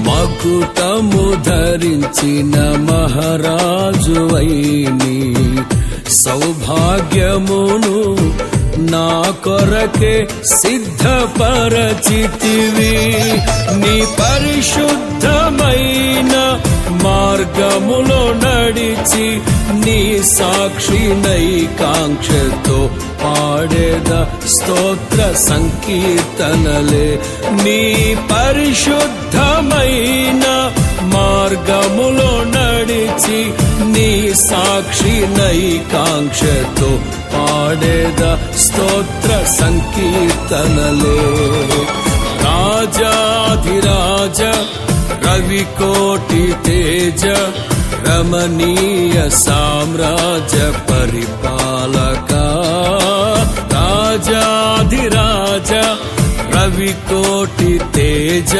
మకుటము ధరించిన మహారాజువైని సౌభాగ్యమును నా కొరకే సిద్ధపరచితివి. నీ పరిశుద్ధమైన మార్గములో నడిచి నీ సాక్షినై కాంక్షతో పాడేద స్తోత్ర సంకీర్తనలే. నీ పరిశుద్ధమైన మార్గములో నడిచి నీ సాక్షినై కాంక్షతో పాడేద స్తోత్ర సంకీర్తనలే. రాజాధిరాజ రవికోటి తేజ రమణీయ సామ్రాజ్య పరిపాలక. రాజాధిరాజ రవికోటి తేజ